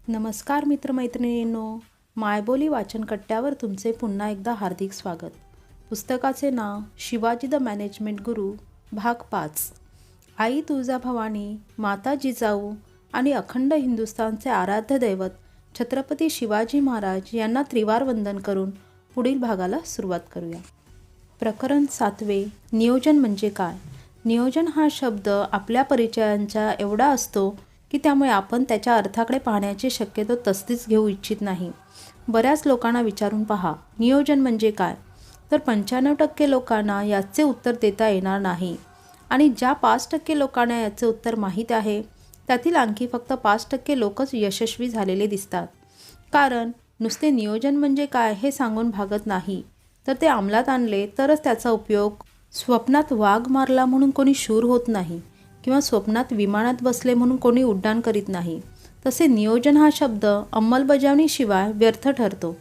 नमस्कार मित्रमैत्रिणींनो, मायबोली वाचनकट्ट्यावर तुमचे पुन्हा एकदा हार्दिक स्वागत. पुस्तकाचे नाव शिवाजी द मॅनेजमेंट गुरु, भाग 5. आई तुळजाभवानी, माता जिजाऊ आणि अखंड हिंदुस्थानचे आराध्य दैवत छत्रपती शिवाजी महाराज यांना त्रिवार वंदन करून पुढील भागाला सुरुवात करूया. प्रकरण 7. नियोजन म्हणजे काय? नियोजन हा शब्द आपल्या परिचयांच्या एवढा असतो की त्यामुळे आपण त्याच्या अर्थाकडे पाहण्याची शक्यतो तसलीच घेऊ इच्छित नाही. बऱ्याच लोकांना विचारून पहा, नियोजन म्हणजे काय? तर 95% लोकांना याचे उत्तर देता येणार नाही. आणि ज्या 5% लोकांना याचे उत्तर माहीत आहे त्यातील आणखी फक्त 5% लोकच यशस्वी झालेले दिसतात. कारण नुसते नियोजन म्हणजे काय हे सांगून भागत नाही, तर ते अंमलात आणले तरच त्याचा उपयोग. स्वप्नात वाघ मारला म्हणून कोणी शूर होत नाही किंवा स्वप्नात विमानात बसले म्हणून कोणी उड्डाण करीत नाही. तसे नियोजन हा शब्द अंमलबजावणीशिवाय व्यर्थ ठरतो.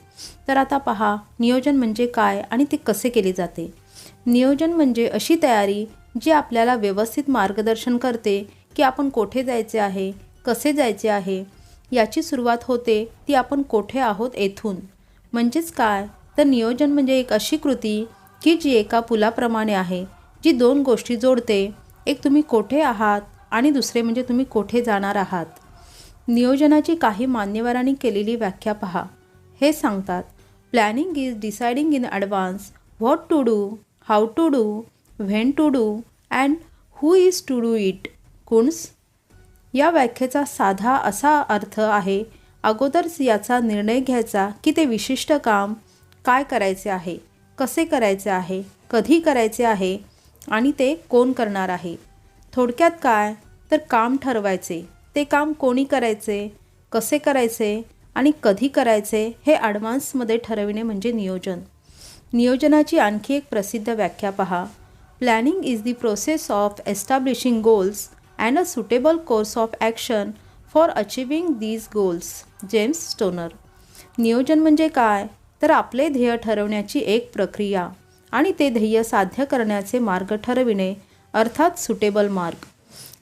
तर आता पहा, नियोजन म्हणजे काय आणि ते कसे केले जाते. नियोजन म्हणजे अशी तयारी जी आपल्याला व्यवस्थित मार्गदर्शन करते की आपण कोठे जायचे आहे, कसे जायचे आहे. याची सुरुवात होते ती आपण कोठे आहोत येथून. म्हणजेच काय, तर नियोजन म्हणजे एक अशी कृती की जी एका पुलाप्रमाणे आहे, जी दोन गोष्टी जोडते. एक तुम्ही कोठे आहात आणि दुसरे म्हणजे तुम्ही कोठे जाणार आहात. नियोजनाची काही मान्यवरांनी केलेली व्याख्या पहा. हे सांगतात, planning is deciding in advance what to do, how to do, when to do and who is to do it. Koontz. या व्याख्येचा साधा असा अर्थ आहे, अगोदरच याचा निर्णय घ्यायचा की ते विशिष्ट काम काय करायचे आहे, कसे करायचे आहे, कधी करायचे आहे आणि ते कोण करणार आहे. थोडक्यात काय, तर काम ठरवायचे, ते काम कोणी करायचे, कसे करायचे आणि कधी करायचे हे ॲडव्हान्समध्ये ठरविणे म्हणजे नियोजन. नियोजनाची आणखी एक प्रसिद्ध व्याख्या पहा. Planning is the process of establishing goals and a suitable course of action for achieving these goals. James stoner. नियोजन म्हणजे काय, तर आपले ध्येय ठरवण्याची एक प्रक्रिया आणि ते ध्येय साध्य करण्याचे मार्ग ठरविणे, अर्थात सुटेबल मार्ग.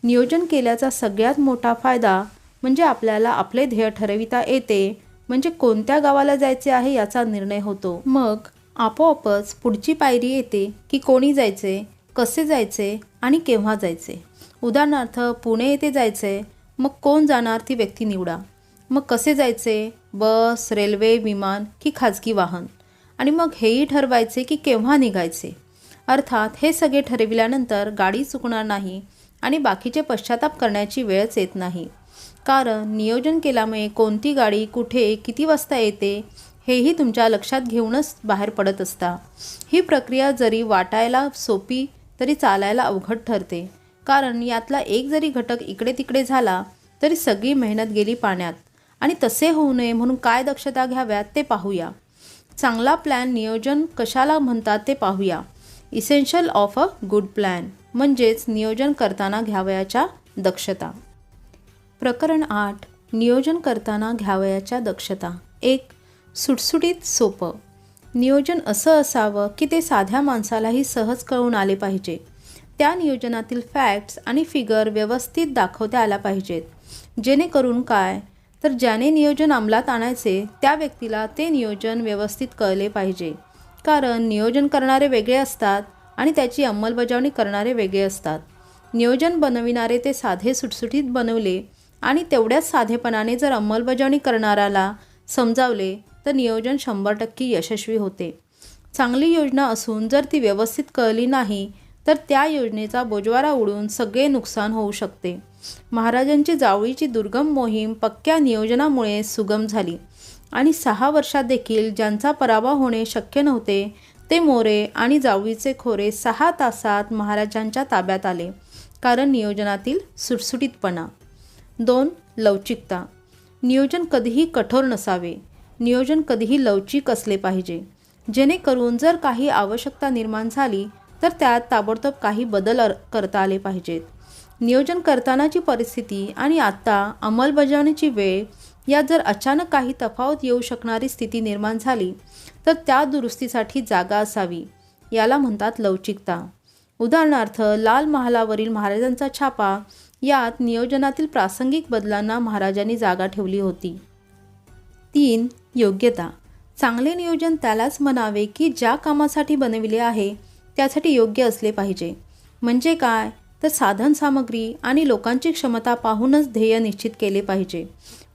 नियोजन केल्याचा सगळ्यात मोठा फायदा म्हणजे आपल्याला आपले ध्येय ठरविता येते. म्हणजे कोणत्या गावाला जायचे आहे याचा निर्णय होतो. मग आपोआपच पुढची पायरी येते की कोणी जायचे, कसे जायचे आणि केव्हा जायचे. उदाहरणार्थ, पुणे येथे जायचे, मग कोण जाणार ती व्यक्ती निवडा. मग कसे जायचे, बस, रेल्वे, विमान की खाजगी वाहन. आणि मग हेही ठरवायचे की केव्हा निघायचे. अर्थात हे सगळे ठरविल्यानंतर गाडी चुकणार नाही आणि बाकीचे पश्चाताप करण्याची वेळच येत नाही. कारण नियोजन केल्यामुळे कोणती गाडी कुठे किती वाजता येते हेही तुमच्या लक्षात घेऊनच बाहेर पडत असता. ही प्रक्रिया जरी वाटायला सोपी तरी चालायला अवघड ठरते. कारण यातला एक जरी घटक इकडे तिकडे झाला तरी सगळी मेहनत गेली पाण्यात. आणि तसे होऊ नये म्हणून काय दक्षता घ्याव्यात ते पाहूया. चांगला प्लॅन नियोजन कशाला म्हणतात ते पाहूया. Essential of a good plan म्हणजेच नियोजन करताना घ्यावयाच्या दक्षता. प्रकरण 8. नियोजन करताना घ्यावयाच्या दक्षता. 1. सुटसुटीत सोपं. नियोजन असं असावं की ते साध्या माणसालाही सहज कळून आले पाहिजे. त्या नियोजनातील फॅक्ट्स आणि फिगर व्यवस्थित दाखवता आल्या पाहिजेत. जेणेकरून काय, तर ज्याने नियोजन अंमलात आणायचे त्या व्यक्तीला ते नियोजन व्यवस्थित कळले पाहिजे. कारण नियोजन करणारे वेगळे असतात आणि त्याची अंमलबजावणी करणारे वेगळे असतात. नियोजन बनविणारे ते साधे सुटसुटीत बनवले आणि तेवढ्याच साधेपणाने जर अंमलबजावणी करणाऱ्याला समजावले तर नियोजन 100% यशस्वी होते. चांगली योजना असून जर ती व्यवस्थित कळली नाही तर त्या योजनेचा बोजवारा उडून सगळे नुकसान होऊ शकते. महाराजांची जावळीची दुर्गम मोहीम पक्क्या नियोजनामुळे सुगम झाली आणि 6 वर्षात देखील ज्यांचा पराभव होणे शक्य नव्हते ते मोरे आणि जावळीचे खोरे 6 तासात महाराजांच्या ताब्यात आले. कारण नियोजनातील सुटसुटीतपणा. 2. लवचिकता. नियोजन कधीही कठोर नसावे. नियोजन कधीही लवचिक असले पाहिजे. जेणेकरून जर काही आवश्यकता निर्माण झाली तर त्यात ताबडतोब काही बदल करता आले पाहिजेत. नियोजन करतानाची परिस्थिती आणि आत्ता अंमलबजावणीची वेळ यात जर अचानक काही तफावत येऊ शकणारी स्थिती निर्माण झाली तर त्या दुरुस्तीसाठी जागा असावी. याला म्हणतात लवचिकता. उदाहरणार्थ, लाल महालावरील महाराजांचा छापा यात नियोजनातील प्रासंगिक बदलांना महाराजांनी जागा ठेवली होती. 3. योग्यता. चांगले नियोजन त्यालाच म्हणावे की ज्या कामासाठी बनविले आहे त्यासाठी योग्य असले पाहिजे. म्हणजे काय तर साधनसामग्री आणि लोकांची क्षमता पाहूनच ध्येय निश्चित केले पाहिजे.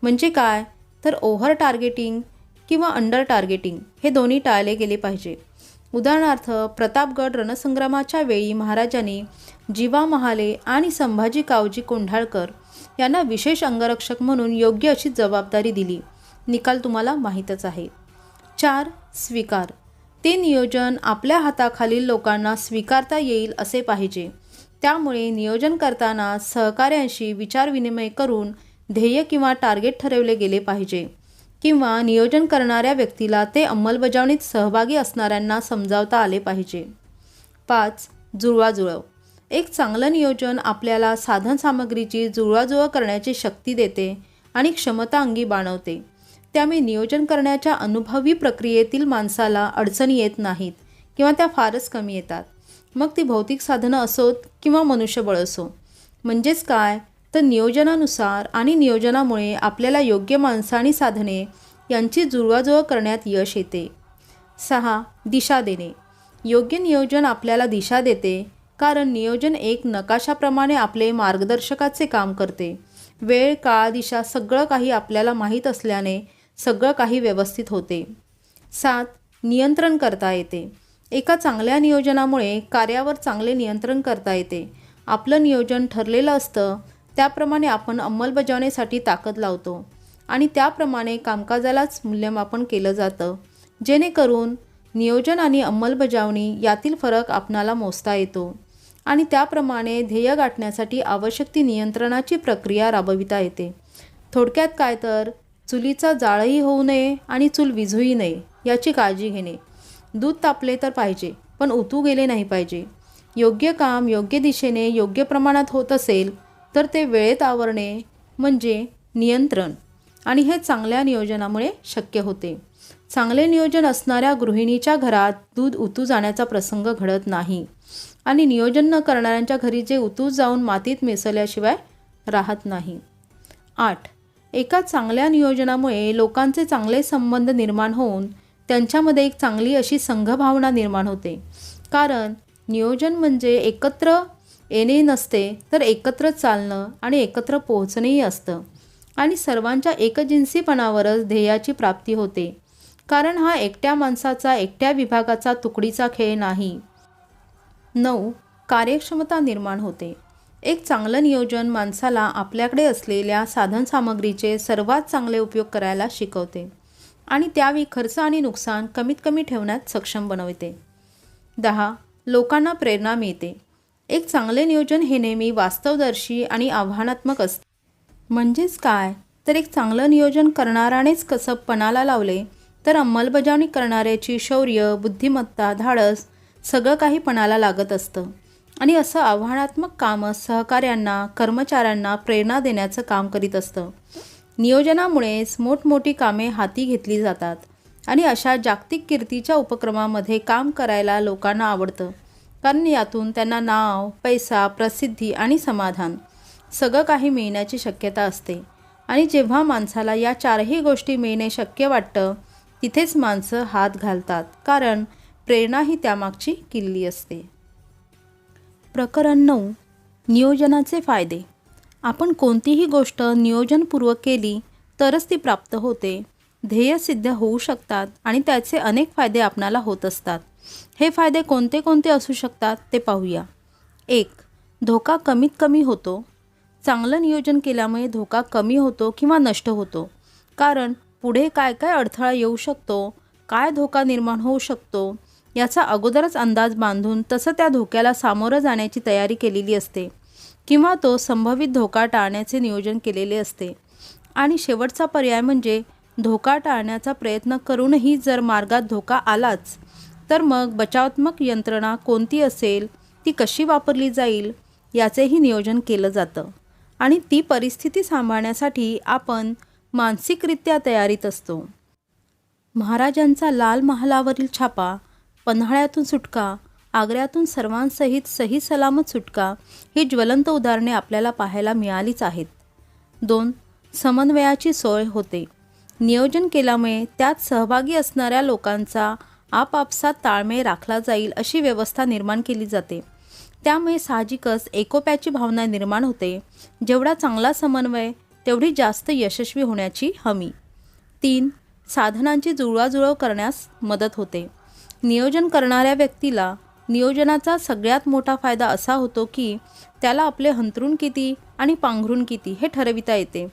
म्हणजे काय तर ओव्हर टार्गेटिंग किंवा अंडर टार्गेटिंग हे दोन्ही टाळले गेले पाहिजे. उदाहरणार्थ प्रतापगड रणसंग्रामाच्या वेळी महाराजांनी जीवा महाले आणि संभाजी कावजी कोंढाळकर यांना विशेष अंगरक्षक म्हणून योग्य अशी जबाबदारी दिली. निकाल तुम्हाला माहीतच आहे. 4. स्वीकार. ते नियोजन आपल्या हाताखालील लोकांना स्वीकारता येईल असे पाहिजे. त्यामुळे नियोजन करताना सहकाऱ्यांशी विचारविनिमय करून ध्येय किंवा टार्गेट ठरवले गेले पाहिजे किंवा नियोजन करणाऱ्या व्यक्तीला ते अंमलबजावणीत सहभागी असणाऱ्यांना समजावता आले पाहिजे. 5. जुळवाजुळव. एक चांगलं नियोजन आपल्याला साधनसामग्रीची जुळवाजुळव करण्याची शक्ती देते आणि क्षमता अंगी बाणवते. त्यामुळे नियोजन करण्याच्या अनुभवी प्रक्रियेतील माणसाला अडचणी येत नाहीत किंवा त्या फारच कमी येतात. मग ती भौतिक साधनं असोत किंवा मनुष्यबळ असो. म्हणजेच काय तर नियोजनानुसार आणि नियोजनामुळे आपल्याला योग्य माणसं आणि साधने यांची जुळवाजुळव करण्यात यश येते. 6. दिशा देणे. योग्य नियोजन आपल्याला दिशा देते कारण नियोजन एक नकाशाप्रमाणे आपले मार्गदर्शकाचे काम करते. वेळ, काळ, दिशा सगळं काही आपल्याला माहीत असल्याने सगळं काही व्यवस्थित होते. 7. नियंत्रण करता येते. एका चांगल्या नियोजनामुळे कार्यावर चांगले नियंत्रण करता येते. आपलं नियोजन ठरलेलं असतं त्याप्रमाणे आपण अंमलबजावणीसाठी ताकद लावतो आणि त्याप्रमाणे कामकाजालाच मूल्यमापन केलं जातं, जेणेकरून नियोजन आणि अंमलबजावणी यातील फरक आपणाला मोजता येतो आणि त्याप्रमाणे ध्येय गाठण्यासाठी आवश्यक ती नियंत्रणाची प्रक्रिया राबविता येते. थोडक्यात काय तर चुलीचा जाळही होऊ नये आणि चूल विझूही नये याची काळजी घेणे. दूध तापले तर पाहिजे पण उतू गेले नाही पाहिजे. योग्य काम योग्य दिशेने योग्य प्रमाणात होत असेल तर ते वेळेत आवरणे म्हणजे नियंत्रण आणि हे चांगल्या नियोजनामुळे शक्य होते. चांगले नियोजन असणाऱ्या गृहिणीच्या घरात दूध उतू जाण्याचा प्रसंग घडत नाही आणि नियोजन न करणाऱ्यांच्या घरी जे उतू जाऊन मातीत मिसळल्याशिवाय राहत नाही. 8. एका चांगल्या नियोजनामुळे लोकांचे चांगले संबंध निर्माण होऊन त्यांच्यामध्ये एक चांगली अशी संघभावना निर्माण होते. कारण नियोजन म्हणजे एकत्र येणे नसते तर एकत्र चालणं आणि एकत्र पोहोचणेही असतं आणि सर्वांच्या एकजिन्सीपणावरच ध्येयाची प्राप्ती होते. कारण हा एकट्या माणसाचा एकट्या विभागाचा तुकडीचा खेळ नाही. 9. कार्यक्षमता निर्माण होते. एक चांगलं नियोजन माणसाला आपल्याकडे असलेल्या साधनसामग्रीचे सर्वात चांगले उपयोग करायला शिकवते आणि त्यावेळी खर्च आणि नुकसान कमीत कमी ठेवण्यात सक्षम बनवते. 10. लोकांना प्रेरणा मिळते. एक चांगले नियोजन हे नेहमी वास्तवदर्शी आणि आव्हानात्मक असते. म्हणजेच काय तर एक चांगलं नियोजन करणाऱ्यानेच कसं पणाला लावले तर अंमलबजावणी करणाऱ्याची शौर्य, बुद्धिमत्ता, धाडस सगळं काही पणाला लागत असतं आणि असं आव्हानात्मक कामच सहकाऱ्यांना, कर्मचाऱ्यांना प्रेरणा देण्याचं काम करीत असतं. नियोजनामुळेच मोठमोठी कामे हाती घेतली जातात आणि अशा जागतिक कीर्तीच्या उपक्रमामध्ये काम करायला लोकांना आवडतं. कारण यातून त्यांना नाव, पैसा, प्रसिद्धी आणि समाधान सगळं काही मिळण्याची शक्यता असते आणि जेव्हा माणसाला या चारही गोष्टी मिळणे शक्य वाटतं तिथेच माणसं हात घालतात कारण प्रेरणा ही त्यामागची किल्ली असते. प्रकरण 9. नियोजनाचे फायदे. आपण कोणतीही गोष्ट नियोजनपूर्वक केली तरच ती प्राप्त होते, ध्येय सिद्ध होऊ शकतात आणि त्याचे अनेक फायदे आपणाला होत असतात. हे फायदे कोणते कोणते असू शकतात ते पाहूया. 1. धोका कमीत कमी होतो. चांगलं नियोजन केल्यामुळे धोका कमी होतो किंवा नष्ट होतो. कारण पुढे काय काय अडथळा येऊ शकतो, काय धोका निर्माण होऊ शकतो याचा अगोदरच अंदाज बांधून तसं त्या धोक्याला सामोरं जाण्याची तयारी केलेली असते किंवा तो संभावित धोका टाळण्याचे नियोजन केलेले असते. आणि शेवटचा पर्याय म्हणजे धोका टाळण्याचा प्रयत्न करूनही जर मार्गात धोका आलाच तर मग बचावात्मक यंत्रणा कोणती असेल, ती कशी वापरली जाईल याचेही नियोजन केलं जातं आणि ती परिस्थिती सांभाळण्यासाठी आपण मानसिकरित्या तयारीत असतो. महाराजांचा लाल महालावरील छापा, पन्हाळ्यातून सुटका, आग्र्यातून सर्वांसहित सही सलामत सुटका ही ज्वलंत उदाहरणे आपल्याला पाहायला मिळालीच आहेत. 2. समन्वयाची सोय होते. नियोजन केल्यामुळे त्यात सहभागी असणाऱ्या लोकांचा आपापसात ताळमेळ राखला जाईल अशी व्यवस्था निर्माण केली जाते. त्यामुळे साहजिकच एकोप्याची भावना निर्माण होते. जेवढा चांगला समन्वय तेवढी जास्त यशस्वी होण्याची हमी. 3. साधनांची जुळवाजुळव करण्यास मदत होते. नियोजन करणाऱ्या व्यक्तीला नियोजनाचा सगळ्यात मोठा फायदा असा होतो की त्याला आपले अंथरूण किती आणि पांघरूण किती हे ठरविता येते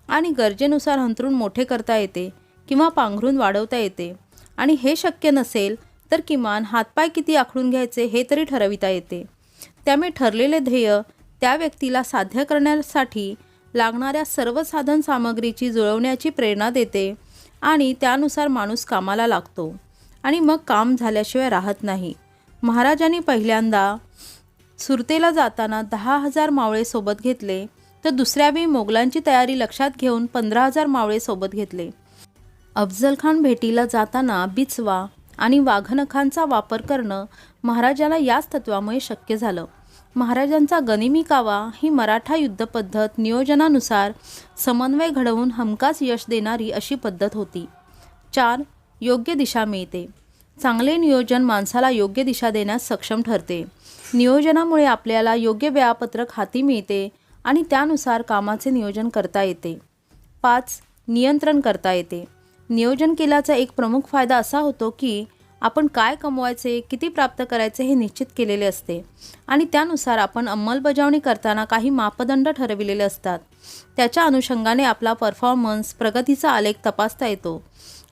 आणि गरजेनुसार अंथरूण मोठे करता येते किंवा पांघरूण वाढवता येते आणि हे शक्य नसेल तर किमान हातपाय किती आखडून घ्यायचे हे तरी ठरविता येते. त्यामुळे ठरलेले ध्येय त्या व्यक्तीला साध्य करण्यासाठी लागणाऱ्या सर्व साधन सामग्रीची जुळवण्याची प्रेरणा देते आणि त्यानुसार माणूस कामाला लागतो आणि मग काम झाल्याशिवाय राहत नाही. महाराजांनी पहिल्यांदा सुरतेला जाताना 10,000 मावळे सोबत घेतले तर दुसऱ्या वेळी मोगलांची तयारी लक्षात घेऊन 15,000 मावळे सोबत घेतले. अफजलखान भेटीला जाताना बिचवा आणि वाघनखांचा वापर करणं महाराजांना याच तत्वामुळे शक्य झालं. महाराजांचा गनिमी कावा ही मराठा युद्धपद्धत नियोजनानुसार समन्वय घडवून हमखास यश देणारी अशी पद्धत होती. 4. योग्य दिशा मिळते. चांगले नियोजन माणसाला योग्य दिशा देण्यास सक्षम ठरते. नियोजनामुळे आपल्याला योग्य वेळापत्रक हाती मिळते आणि त्यानुसार कामाचे नियोजन करता येते. 5. नियंत्रण करता येते. नियोजन केल्याचा एक प्रमुख फायदा असा होतो की आपण काय कमवायचे, किती प्राप्त करायचे हे निश्चित केलेले असते आणि त्यानुसार आपण अंमलबजावणी करताना काही मापदंड ठरविलेले असतात. त्याच्या अनुषंगाने आपला परफॉर्मन्स, प्रगतीचा आलेख तपासता येतो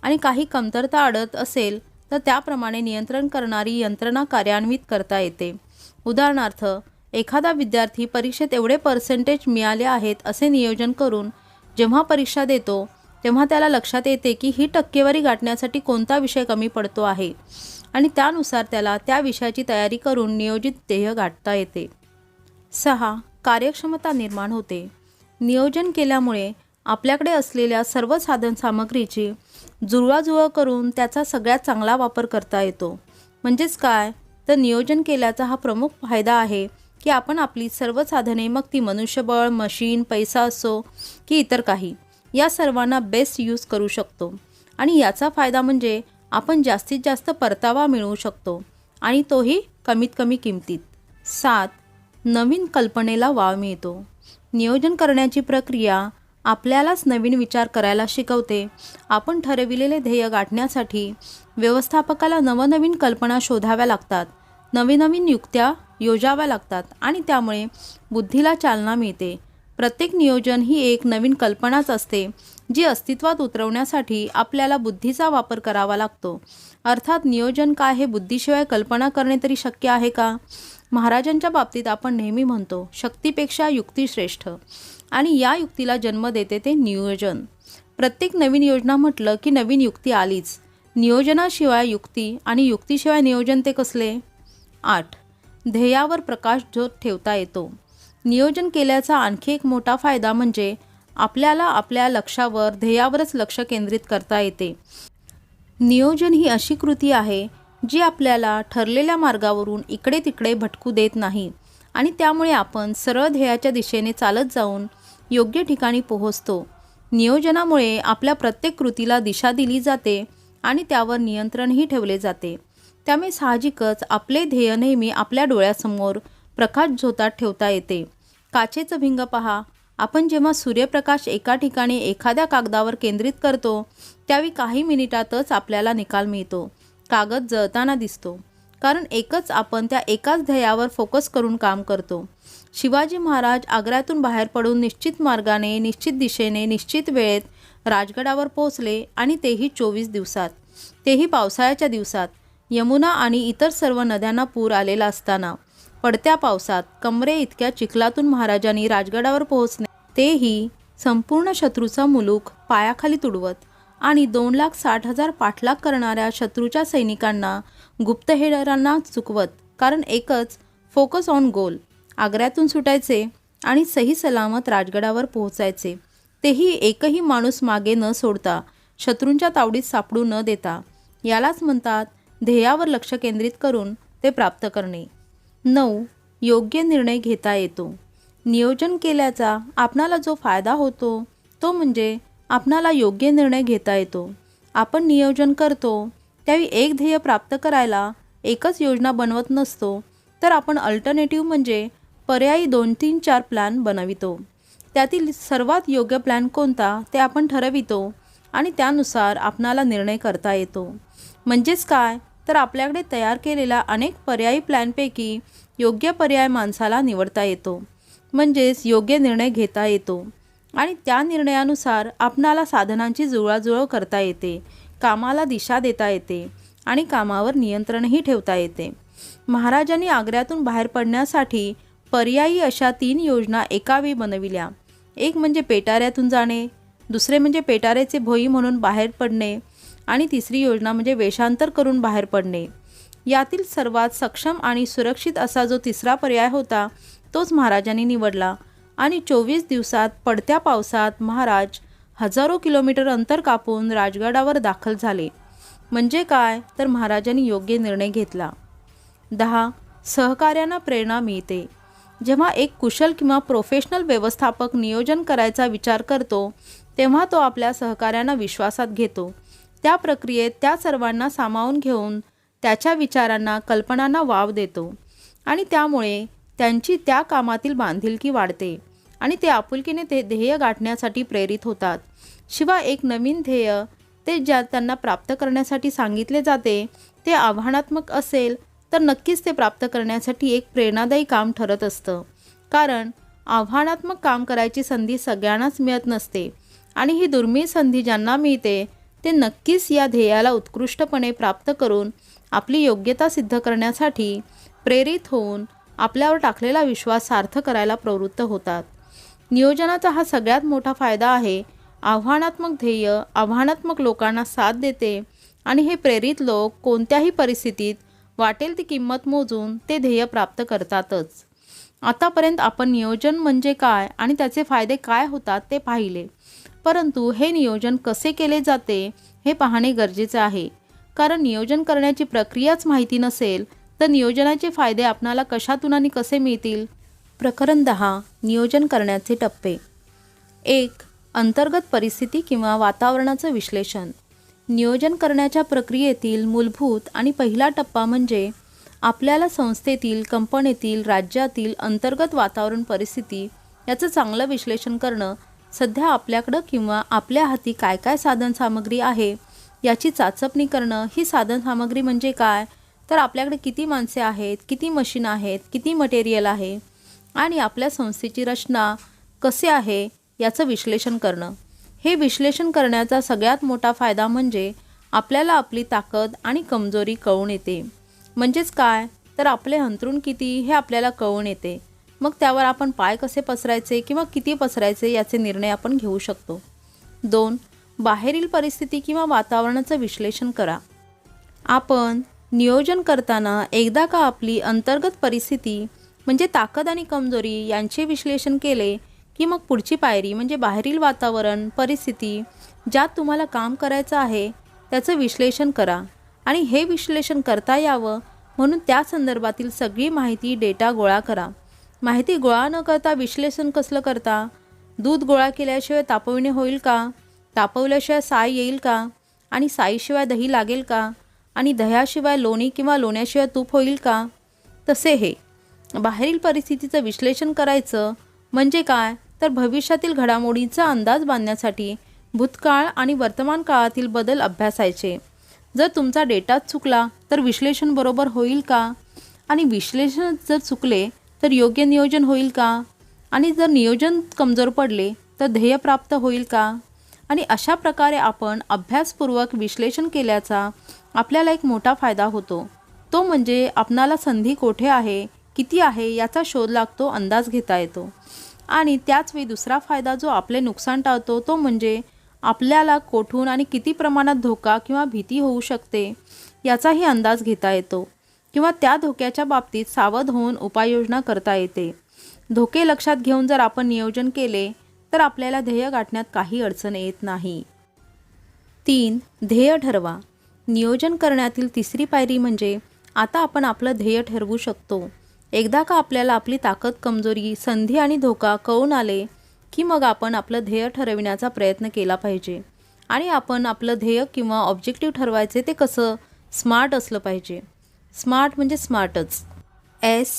आणि काही कमतरता आढळत असेल तर त्याप्रमाणे नियंत्रण करणारी यंत्रणा कार्यान्वित करता येते. उदाहरणार्थ, एखादा विद्यार्थी परीक्षेत एवढे पर्सेंटेज मिळाले आहेत असे नियोजन करून जेव्हा परीक्षा देतो तेव्हा त्याला लक्षात येते की ही टक्केवारी गाठण्यासाठी कोणता विषय कमी पडतो आहे आणि त्यानुसार त्याला त्या विषयाची तयारी करून नियोजित ध्येय गाठता येते. 6. कार्यक्षमता निर्माण होते. नियोजन केल्यामुळे आपल्याकडे असलेल्या सर्व साधनसामग्रीची जुळवाजुळव करून त्याचा सगळ्यात चांगला वापर करता येतो. म्हणजेच काय तर नियोजन केल्याचा हा प्रमुख फायदा आहे की आपण आपली सर्व साधने, मग ती मनुष्यबळ, मशीन, पैसा असो की इतर काही, या सर्वांना बेस्ट यूज करू शकतो आणि याचा फायदा म्हणजे आपण जास्तीत जास्त परतावा मिळवू शकतो आणि तोही कमीत कमी किमतीत. 7. नवीन कल्पनेला वाव मिळतो. नियोजन करण्याची प्रक्रिया आपल्यालाच नवीन विचार करायला शिकवते. आपण ठरविलेले ध्येय गाठण्यासाठी व्यवस्थापकाला नवनवीन कल्पना शोधाव्या लागतात, नवीन युक्त्या योजाव्या लागतात आणि त्यामुळे बुद्धीला चालना मिळते. प्रत्येक नियोजन ही एक नवीन कल्पनाच असते जी अस्तित्वात उतरवण्यासाठी आपल्याला बुद्धीचा वापर करावा लागतो. अर्थात नियोजन काय हे बुद्धीशिवाय कल्पना करणे तरी शक्य आहे का? महाराजांच्या बाबतीत आपण नेहमी म्हणतो शक्तीपेक्षा युक्ती श्रेष्ठ आणि या युक्तीला जन्म देते ते नियोजन. प्रत्येक नवीन योजना म्हटलं की नवीन युक्ती आलीच. नियोजनाशिवाय युक्ती आणि युक्तीशिवाय नियोजन ते कसले? 8. ध्येयावर प्रकाश झोत ठेवता येतो. नियोजन केल्याचा आणखी एक मोठा फायदा म्हणजे आपल्याला आपल्या लक्ष्यावर, ध्येयावरच लक्ष केंद्रित करता येते. नियोजन ही अशी कृती आहे जी आपल्याला ठरलेल्या मार्गावरून इकडे तिकडे भटकू देत नाही आणि त्यामुळे आपण सरळ ध्येयाच्या दिशेने चालत जाऊन योग्य ठिकाणी पोहोचतो. नियोजनामुळे आपल्या प्रत्येक कृतीला दिशा दिली जाते आणि त्यावर नियंत्रणही ठेवले जाते. त्यामुळे साहजिकच आपले ध्येय नेहमी आपल्या डोळ्यासमोर प्रकाश झोतात ठेवता येते. काचेचं भिंग पहा. आपण जेव्हा सूर्यप्रकाश एका ठिकाणी एखाद्या कागदावर केंद्रित करतो त्यावेळी काही मिनिटातच आपल्याला निकाल मिळतो. कागद जळताना दिसतो कारण आपण त्या एकाच ध्येयावर फोकस करून काम करतो. शिवाजी महाराज आग्र्यातून बाहेर पडून निश्चित मार्गाने, निश्चित दिशेने, निश्चित वेळेत राजगडावर पोहोचले आणि तेही 24 दिवसात, तेही पावसाळ्याच्या दिवसात. यमुना आणि इतर सर्व नद्यांना पूर आलेला असताना पडत्या पावसात कमरे इतक्या चिखलातून महाराजांनी राजगडावर पोहोचणे, तेही संपूर्ण शत्रूचा मुलूक पायाखाली तुडवत आणि 2,60,000 पाठलाग करणाऱ्या शत्रूच्या सैनिकांना, गुप्तहेरांना चुकवत. कारण एकच, फोकस ऑन गोल. आग्र्यातून सुटायचे आणि सही सलामत राजगडावर पोहोचायचे, तेही एकही माणूस मागे न सोडता, शत्रूंच्या तावडीत सापडू न देता. यालाच म्हणतात ध्येयावर लक्ष केंद्रित करून ते प्राप्त करणे. 9. योग्य निर्णय घेता येतो. नियोजन केल्याचा आपणाला जो फायदा होतो तो म्हणजे आपणाला योग्य निर्णय घेता येतो. आपण नियोजन करतो त्यावेळी एक ध्येय प्राप्त करायला एकच योजना बनवत नसतो, तर आपण अल्टरनेटिव्ह म्हणजे पर्यायी 2-3-4 प्लॅन बनवितो. त्यातील सर्वात योग्य प्लॅन कोणता ते आपण ठरवितो आणि त्यानुसार आपणाला निर्णय करता येतो. म्हणजेच काय, तर आपल्याकडे तयार केलेल्या अनेक पर्यायी प्लॅनपैकी योग्य पर्याय माणसाला निवडता येतो. म्हणजेच योग्य निर्णय घेता येतो आणि त्या निर्णयानुसार आपणाला साधनांची जुळवाजुळव करता येते, कामाला दिशा देता येते आणि कामावर नियंत्रणही ठेवता येते. महाराजांनी आग्र्यातून बाहेर पडण्यासाठी पर्यायी अशा 3 योजना एकावेळी बनविल्या. एक म्हणजे पेटाऱ्यातून जाणे, दुसरे म्हणजे पेटाऱ्याचे भोई म्हणून बाहेर पडणे आणि तिसरी योजना म्हणजे वेषांतर करून बाहेर पडणे. यातील सर्वात सक्षम आणि सुरक्षित असा जो तिसरा पर्याय होता तोच महाराजांनी निवडला आणि 24 दिवसात पडत्या पावसात महाराज हजारो किलोमीटर अंतर कापून राजगडावर दाखल झाले. म्हणजे काय, तर महाराजांनी योग्य निर्णय घेतला. 10. सहकार्यांना प्रेरणा मिळते. जेव्हा एक कुशल किंवा प्रोफेशनल व्यवस्थापक नियोजन करायचा विचार करतो तेव्हा तो आपल्या सहकार्यांना विश्वासात घेतो. त्या प्रक्रियेत त्या सर्वांना सामावून घेऊन त्याच्या विचारांना, कल्पनांना वाव देतो आणि त्यामुळे त्यांची त्या कामातील बांधिलकी वाढते आणि ते आपुलकीने ते ध्येय गाठण्यासाठी प्रेरित होतात. शिवाय एक नवीन ध्येय ते ज्या त्यांना प्राप्त करण्यासाठी सांगितले जाते ते आव्हानात्मक असेल तर नक्कीच ते प्राप्त करण्यासाठी एक प्रेरणादायी काम ठरत असतं. कारण आव्हानात्मक काम करायची संधी सगळ्यांनाच मिळत नसते आणि ही दुर्मिळ संधी ज्यांना मिळते ते नक्कीच या ध्येयाला उत्कृष्टपणे प्राप्त करून आपली योग्यता सिद्ध करण्यासाठी प्रेरित होऊन आपल्यावर टाकलेला विश्वास सार्थ करायला प्रवृत्त होतात. नियोजनाचा हा सगळ्यात मोठा फायदा आहे. आव्हानात्मक ध्येय आव्हानात्मक लोकांना साथ देते आणि हे प्रेरित लोक कोणत्याही परिस्थितीत वाटेल ती किंमत मोजून ते ध्येय प्राप्त करतातच. आतापर्यंत आपण नियोजन म्हणजे काय आणि त्याचे फायदे काय होतात ते पाहिले, परंतु हे नियोजन कसे केले जाते हे पाहणे गरजेचे आहे. कारण नियोजन करण्याची प्रक्रियाच माहिती नसेल तर नियोजनाचे फायदे आपणाला कशातून आणि कसे मिळतील. प्रकरण 10. नियोजन करण्याचे टप्पे. 1. अंतर्गत परिस्थिती किंवा वातावरणाचं विश्लेषण. नियोजन करण्याच्या प्रक्रियेतील मूलभूत आणि पहिला टप्पा म्हणजे आपल्याला संस्थेतील, कंपनीतील, राज्यातील अंतर्गत वातावरण परिस्थिती याचं चांगलं विश्लेषण करणं. सध्या आपल्याकडं किंवा आपल्या हाती काय काय साधनसामग्री आहे याची चाचपणी करणं. ही साधनसामग्री म्हणजे काय, तर आपल्याकडे किती माणसे आहेत, किती मशीन आहेत, किती मटेरियल आहे आणि आपल्या संस्थेची रचना कसे आहे याचं विश्लेषण करणं. हे विश्लेषण करण्याचा सगळ्यात मोठा फायदा म्हणजे आपल्याला आपली ताकद आणि कमजोरी कळून येते. म्हणजेच काय, तर आपले अंतरुण किती हे आपल्याला कळून येते. मग त्यावर आपण पाय कसे पसरायचे किंवा किती पसरायचे याचे निर्णय आपण घेऊ शकतो. 2. बाहेरील परिस्थिती किंवा वातावरणाचं विश्लेषण करा. आपण नियोजन करताना एकदा का आपली अंतर्गत परिस्थिती म्हणजे ताकद आणि कमजोरी यांचे विश्लेषण केले की मग पुढची पायरी म्हणजे बाहेरील वातावरण परिस्थिती ज्यात तुम्हाला काम करायचं आहे त्याचं विश्लेषण करा. आणि हे विश्लेषण करता यावं म्हणून त्या संदर्भातील सगळी माहिती डेटा गोळा करा. माहिती गोळा न करता विश्लेषण कसलं करता. दूध गोळा केल्याशिवाय तापविणे होईल का, तापवल्याशिवाय साय येईल का, आणि साईशिवाय दही लागेल का, आणि दह्याशिवाय लोणी किंवा लोण्याशिवाय तूप होईल का. तसे हे बाहेरील परिस्थितीचं विश्लेषण करायचं म्हणजे काय, तर भविष्यातील घडामोडींचा अंदाज बांधण्यासाठी भूतकाळ आणि वर्तमान काळातील बदल अभ्यासायचे. जर तुमचा डेटाच चुकला तर विश्लेषण बरोबर होईल का, आणि विश्लेषण जर चुकले तर योग्य नियोजन होईल का, आणि जर नियोजन कमजोर पडले तर ध्येय प्राप्त होईल का. आणि अशा प्रकारे आपण अभ्यासपूर्वक विश्लेषण केल्याचा आपल्याला एक मोठा फायदा होतो. तो म्हणजे आपणाला संधी कोठे आहे, किती आहे याचा शोध लागतो, अंदाज घेता येतो. आणि त्याचवेळी दुसरा फायदा जो आपले नुकसान टाळतो तो म्हणजे आपल्याला कोठून आणि किती प्रमाणात धोका किंवा भीती होऊ शकते याचाही अंदाज घेता येतो किंवा त्या धोक्याच्या बाबतीत सावध होऊन उपाययोजना करता येते. धोके लक्षात घेऊन जर आपण नियोजन केले तर आपल्याला ध्येय गाठण्यात काही अडचण येत नाही. 3. ध्येय ठरवा. नियोजन करण्यातील तिसरी पायरी म्हणजे आता आपण आपलं ध्येय ठरवू शकतो. एकदा का आपल्याला आपली ताकद कमजोरी संधी आणि धोका कळून आले की मग आपण आपलं ध्येय ठरविण्याचा प्रयत्न केला पाहिजे. आणि आपण आपलं ध्येय किंवा ऑब्जेक्टिव्ह ठरवायचे ते कसं स्मार्ट असलं पाहिजे. स्मार्ट म्हणजे स्मार्टच. S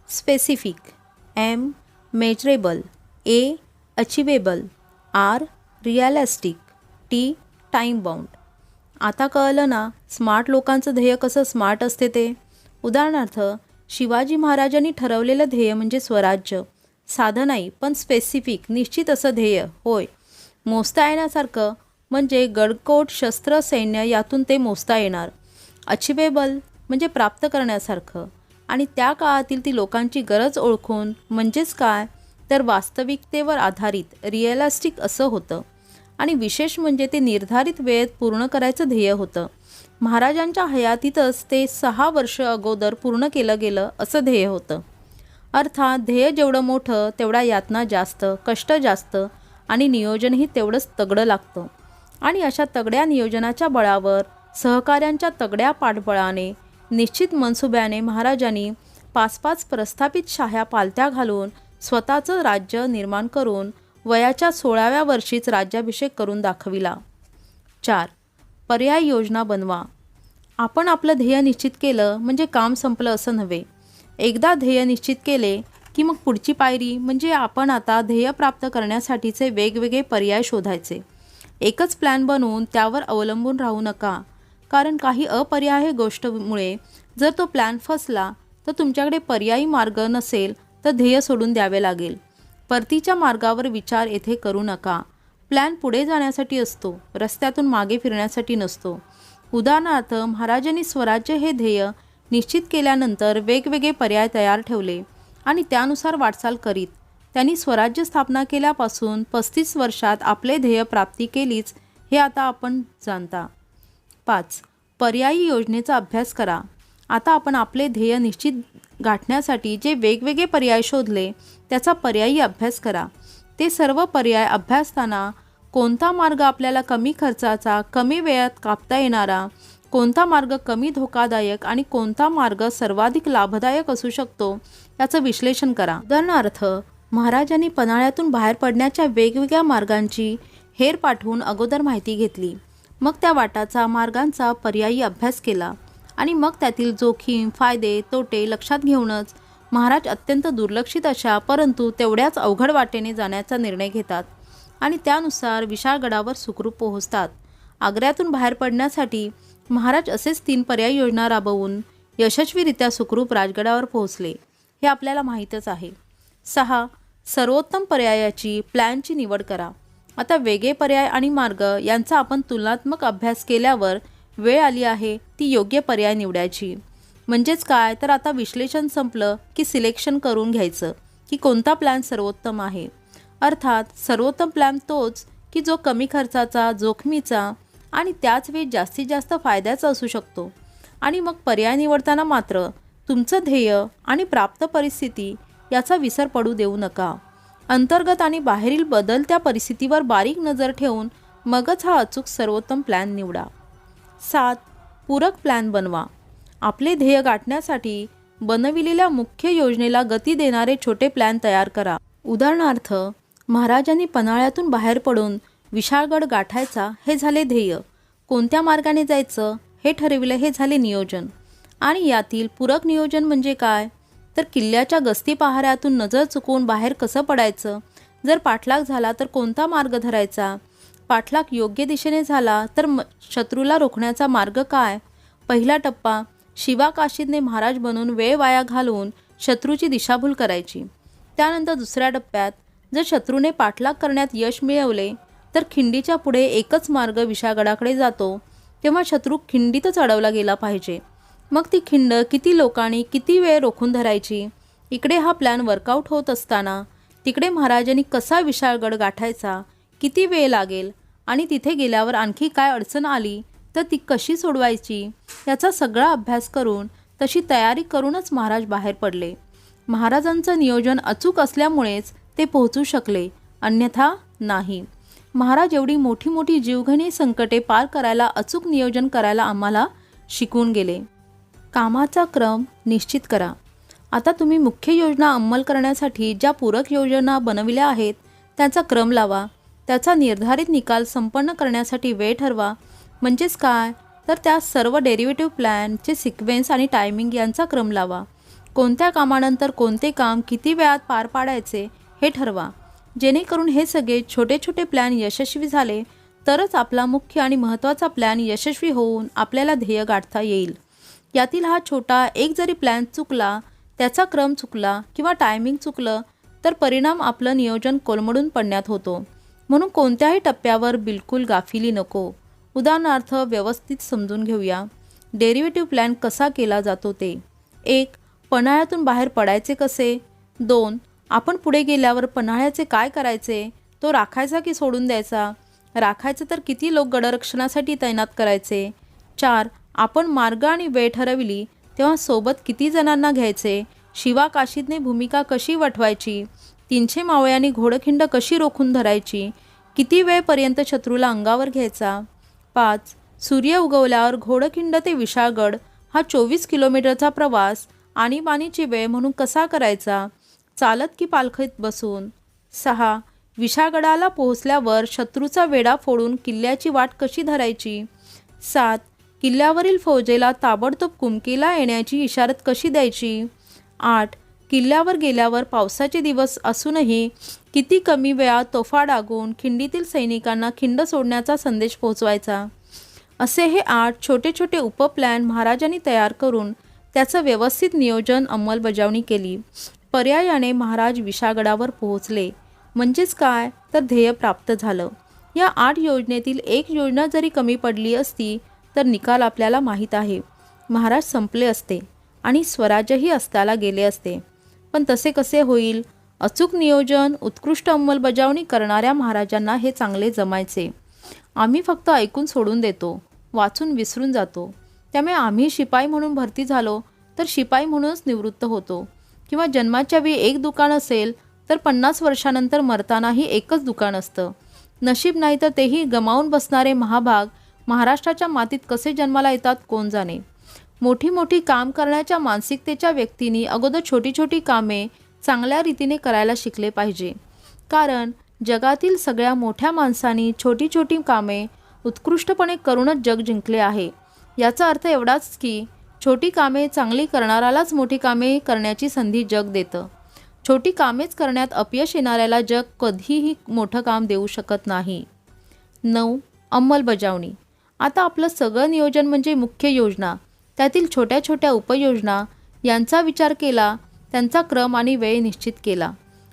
specific, M measurable, A achievable, R realistic, T time bound. आता कळलं ना स्मार्ट लोकांचं ध्येय कसं स्मार्ट असते ते. उदाहरणार्थ शिवाजी महाराजांनी ठरवलेलं ध्येय म्हणजे स्वराज्य. साधं नाही पण स्पेसिफिक निश्चित असं ध्येय. होय, मोजता येण्यासारखं म्हणजे गडकोट शस्त्र सैन्य यातून ते मोजता येणार. अचिवेबल म्हणजे प्राप्त करण्यासारखं आणि त्या काळातील ती लोकांची गरज ओळखून म्हणजेच काय तर वास्तविकतेवर आधारित रिअलिस्टिक असं होतं. आणि विशेष म्हणजे ते निर्धारित वेळेत पूर्ण करायचं ध्येय होतं. महाराजांच्या हयातीतच ते 6 वर्ष अगोदर पूर्ण केलं गेलं असं ध्येय होतं. अर्थात ध्येय जेवढं मोठं तेवढा यातना जास्त, कष्ट जास्त आणि नियोजनही तेवढंच तगडं लागतं. आणि अशा तगड्या नियोजनाच्या बळावर सहकाऱ्यांच्या तगड्या पाठबळाने निश्चित मनसुब्याने महाराजांनी 5-5 प्रस्थापित शाह्या पालत्या घालून स्वतःचं राज्य निर्माण करून वयाच्या 16व्या वर्षीच राज्याभिषेक करून दाखविला. 4. पर्याय योजना बनवा. आपण आपलं ध्येय निश्चित केलं म्हणजे काम संपलं असं नव्हे. एकदा ध्येय निश्चित केले की मग पुढची पायरी म्हणजे आपण आता ध्येय प्राप्त करण्यासाठीचे वेगवेगळे पर्याय शोधायचे. एकच प्लॅन बनवून त्यावर अवलंबून राहू नका, कारण काही अपरिहार्य गोष्टीमुळे जर तो प्लॅन फसला तर तुमच्याकडे पर्यायी मार्ग नसेल तर ध्येय सोडून द्यावे लागेल. परतीच्या मार्गावर विचार येथे करू नका. प्लॅन पुढे जाण्यासाठी असतो, रस्त्यातून मागे फिरण्यासाठी नसतो. उदाहरणार्थ महाराजांनी स्वराज्य हे ध्येय निश्चित केल्यानंतर वेगवेगळे पर्याय तयार ठेवले आणि त्यानुसार वाटचाल करीत त्यांनी स्वराज्य स्थापना केल्यापासून 35 वर्षात आपले ध्येय प्राप्ती केलीच हे आता आपण जाणता. 5. पर्यायी योजनेचा अभ्यास करा. आता आपण आपले ध्येय निश्चित गाठण्यासाठी जे वेगवेगळे पर्याय शोधले त्याचा पर्यायी अभ्यास करा. ते सर्व पर्याय अभ्यासताना कोणता मार्ग आपल्याला कमी खर्चाचा, कमी वेळात कापता येणारा, कोणता मार्ग कमी धोकादायक आणि कोणता मार्ग सर्वाधिक लाभदायक असू शकतो याचं विश्लेषण करा. उदाहरणार्थ महाराजांनी पन्हाळ्यातून बाहेर पडण्याच्या वेगवेगळ्या मार्गांची हेर पाठवून अगोदर माहिती घेतली. मग त्या वाटाचा मार्गांचा पर्यायी अभ्यास केला आणि मग त्यातील जोखीम, फायदे, तोटे लक्षात घेऊनच महाराज अत्यंत दुर्लक्षित अशा परंतु तेवढ्याच अवघड वाटेने जाण्याचा निर्णय घेतात आणि त्यानुसार विशाळगडावर सुखरूप पोहोचतात. आग्र्यातून बाहेर पडण्यासाठी महाराज असेच 3 पर्याय योजना राबवून यशस्वीरित्या सुखरूप राजगडावर पोहोचले हे आपल्याला माहीतच आहे. 6. सर्वोत्तम पर्यायाची प्लॅनची निवड करा. आता वेगळे पर्याय आणि मार्ग यांचा आपण तुलनात्मक अभ्यास केल्यावर वेळ आली आहे ती योग्य पर्याय निवडायची. म्हणजेच काय तर आता विश्लेषण संपलं की सिलेक्शन करून घ्यायचं की कोणता प्लॅन सर्वोत्तम आहे. अर्थात सर्वोत्तम प्लॅन तोच की जो कमी खर्चाचा, जोखमीचा आणि त्याच वेळी जास्तीत जास्त फायद्याचा असू शकतो. आणि मग पर्याय निवडताना मात्र तुमचं ध्येय आणि प्राप्त परिस्थिती याचा विसर पडू देऊ नका. अंतर्गत आणि बाहेरील बदलत्या परिस्थितीवर बारीक नजर ठेवून मगच हा अचूक सर्वोत्तम प्लॅन निवडा. 7. पूरक प्लॅन बनवा. आपले ध्येय गाठण्यासाठी बनविलेल्या मुख्य योजनेला गती देणारे छोटे प्लॅन तयार करा. उदाहरणार्थ महाराजांनी पन्हाळ्यातून बाहेर पडून विशाळगड गाठायचा हे झाले ध्येय. कोणत्या मार्गाने जायचं हे ठरविलं हे झाले नियोजन. आणि यातील पूरक नियोजन म्हणजे काय तर किल्ल्याच्या गस्ती पहाऱ्यातून नजर चुकवून बाहेर कसं पडायचं, जर पाठलाग झाला तर कोणता मार्ग धरायचा, पाठलाग योग्य दिशेने झाला तर शत्रूला रोखण्याचा मार्ग काय. पहिला टप्पा शिवाकाशीदने महाराज बनून वेळ वाया घालवून शत्रूची दिशाभूल करायची. त्यानंतर दुसऱ्या टप्प्यात जर शत्रूने पाठलाग करण्यात यश मिळवले तर खिंडीच्या पुढे एकच मार्ग विशाळगडाकडे जातो, तेव्हा शत्रू खिंडीतच अडवला गेला पाहिजे. मग ती खिंड किती लोकांनी किती वेळ रोखून धरायची. इकडे हा प्लॅन वर्कआउट होत असताना तिकडे महाराजांनी कसा विशाळगड गाठायचा, किती वेळ लागेल आणि तिथे गेल्यावर आणखी काय अडचण आली तर ती कशी सोडवायची याचा सगळा अभ्यास करून तशी तयारी करूनच महाराज बाहेर पडले. महाराजांचं नियोजन अचूक असल्यामुळेच ते पोहोचू शकले, अन्यथा नाही. महाराज एवढी मोठी मोठी जीवघेणी संकटे पार करायला अचूक नियोजन करायला आम्हाला शिकवून गेले. कामाचा क्रम निश्चित करा. आता तुम्ही मुख्य योजना अंमल करण्यासाठी ज्या पूरक योजना बनविल्या आहेत त्याचा क्रम लावा. त्याचा निर्धारित निकाल संपन्न करण्यासाठी वेळ ठरवा. म्हणजेच काय तर त्या सर्व डेरिव्हेटिव्ह प्लॅनचे सिक्वेन्स आणि टायमिंग यांचा क्रम लावा. कोणत्या कामानंतर कोणते काम किती वेळात पार पाडायचे हे ठरवा. जेणेकरून हे सगळे छोटे छोटे प्लॅन यशस्वी झाले तरच आपला मुख्य आणि महत्त्वाचा प्लॅन यशस्वी होऊन आपल्याला ध्येय गाठता येईल. यातील हा छोटा एक जरी प्लॅन चुकला, त्याचा क्रम चुकला किंवा टायमिंग चुकलं तर परिणाम आपलं नियोजन कोलमडून पडण्यात होतो. म्हणून कोणत्याही टप्प्यावर बिलकुल गाफिली नको. उदाहरणार्थ व्यवस्थित समजून घेऊया. डेरिव्हेटिव्ह प्लॅन कसा केला जातो ते. 1. पन्हाळ्यातून बाहेर पडायचे कसे. 2. आपण पुढे गेल्यावर पन्हाळ्याचे काय करायचे. तो राखायचा की सोडून द्यायचा. राखायचं तर किती लोक गडरक्षणासाठी तैनात करायचे. 4. आपण मार्ग आणि वेळ ठरविली तेव्हा सोबत किती जणांना घ्यायचे. शिवा काशीदने भूमिका कशी वठवायची. 300 मावळ्यांनी घोडखिंड कशी रोखून धरायची. किती वेळपर्यंत शत्रूला अंगावर घ्यायचा. 5. सूर्य उगवल्यावर घोडखिंड ते विशाळगड हा 24 किलोमीटरचा प्रवास आणीबाणीची वेळ म्हणून कसा करायचा. चालत की पालखीत बसून. 6. विशाळगडाला पोहोचल्यावर शत्रूचा वेढा फोडून किल्ल्याची वाट कशी धरायची. 7. किल्ल्यावरील फौजेला ताबडतोब कुमकेला येण्याची इशारत कशी द्यायची. 8. किल्ल्यावर गेल्यावर पावसाचे दिवस असूनही किती कमी वेळात तोफा डागून खिंडीतील सैनिकांना खिंड सोडण्याचा संदेश पोहोचवायचा. असे हे 8 छोटे छोटे उपप्लॅन महाराजांनी तयार करून त्याचं व्यवस्थित नियोजन अंमलबजावणी केली. पर्यायाने महाराज विशाळगडावर पोहोचले. म्हणजेच काय तर ध्येय प्राप्त झालं. या 8 योजनेतील एक योजना जरी कमी पडली असती तर निकाल आपल्याला माहीत आहे. महाराज संपले असते आणि स्वराज्यही अस्ताला गेले असते. पण तसे कसे होईल. अचूक नियोजन उत्कृष्ट अंमलबजावणी करणाऱ्या महाराजांना हे चांगले जमायचे. आम्ही फक्त ऐकून सोडून देतो, वाचून विसरून जातो. त्यामुळे आम्ही शिपाई म्हणून भरती झालो तर शिपाई म्हणूनच निवृत्त होतो. किंवा जन्माच्या वेळी एक दुकान असेल तर 50 वर्षानंतर मरतानाही एकच दुकान असतं. नशीब नाही तर तेही गमावून बसणारे महाभाग महाराष्ट्राच्या मातीत कसे जन्माला येतात कोण जाणे. मोठी मोठी काम करण्याच्या मानसिकतेच्या व्यक्तींनी अगोदर छोटी छोटी कामे चांगल्या रीतीने करायला शिकले पाहिजे. कारण जगातील सगळ्या मोठ्या माणसांनी छोटी छोटी कामे उत्कृष्टपणे करूनच जग जिंकले आहे. याचा अर्थ एवढाच की छोटी कामे चांगली करणाऱ्यालाच मोठी कामे करण्याची संधी जग देतं. छोटी कामेच करण्यात अपयश येणाऱ्याला जग कधीही मोठं काम देऊ शकत नाही. 9. अंमलबजावणी. आता आपलं सगळं नियोजन म्हणजे मुख्य योजना, त्यातील छोट्या छोट्या उपयोजना यांचा विचार केला, त्यांचा क्रम आणि वेळ निश्चित केला.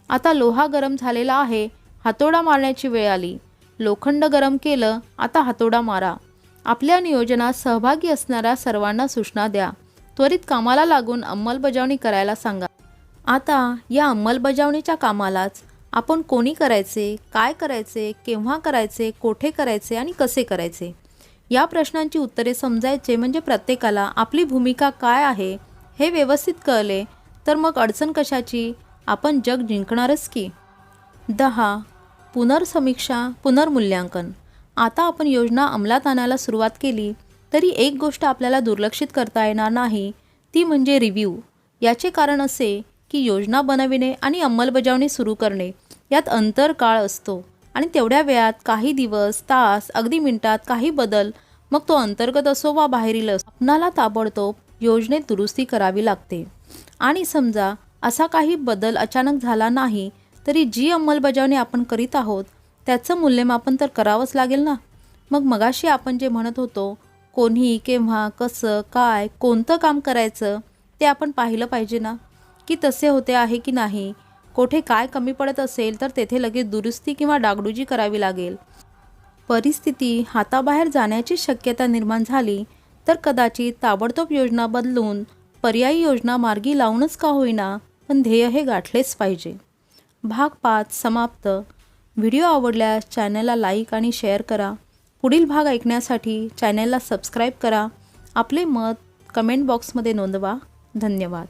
आता लोहा गरम झालेला आहे, हातोडा मारण्याची वेळ आली. लोखंड गरम केलं, आता हातोडा मारा. आपल्या नियोजनात सहभागी असणाऱ्या सर्वांना सूचना द्या. त्वरित कामाला लागून अंमलबजावणी करायला सांगा. आता या अंमलबजावणीच्या कामालाच आपण कोणी करायचे, काय करायचे, केव्हा करायचे, कोठे करायचे आणि कसे करायचे या प्रश्नांची उत्तरे समजायचे म्हणजे प्रत्येकाला आपली भूमिका काय आहे हे व्यवस्थित कळले तर मग अडचण कशाची, आपण जग जिंकणारच की. 10. पुनर्समीक्षा पुनर्मूल्यांकन. आता आपण योजना अंमलात आणायला सुरुवात केली तरी एक गोष्ट आपल्याला दुर्लक्षित करता येणार नाही, ती म्हणजे रिव्ह्यू. याचे कारण असे की योजना बनविणे आणि अंमलबजावणी सुरू करणे यात अंतर काळ असतो आणि तेवढ्या वेळात काही दिवस, तास, अगदी मिनिटात काही बदल, मग तो अंतर्गत असो वा बाहेरील असो, आपणाला ताबडतोब योजनेत दुरुस्ती करावी लागते. आणि समजा असा काही बदल अचानक झाला नाही तरी जी अंमलबजावणी आपण करीत आहोत त्याचं मूल्यमापन तर करावंच लागेल ना. मग मगाशी आपण जे म्हणत होतो कोणी, केव्हा, कसं, काय, कोणतं काम करायचं ते आपण पाहिलं पाहिजे ना की तसे होते आहे की नाही. कोठे काय कमी पडत असेल तर तेथे लगेच दुरुस्ती किंवा डागडुजी करावी लागेल. परिस्थिती हाताबाहेर जाण्याची शक्यता निर्माण झाली तर कदाचित ताबडतोब योजना बदलून पर्यायी योजना मार्गी लावूनच का होईना पण ध्येय हे गाठलेच पाहिजे. भाग 5 समाप्त. व्हिडिओ आवडल्यास चॅनलला लाईक आणि शेअर करा. पुढील भाग ऐकण्यासाठी चॅनलला सबस्क्राईब करा. आपले मत कमेंट बॉक्समध्ये नोंदवा. धन्यवाद.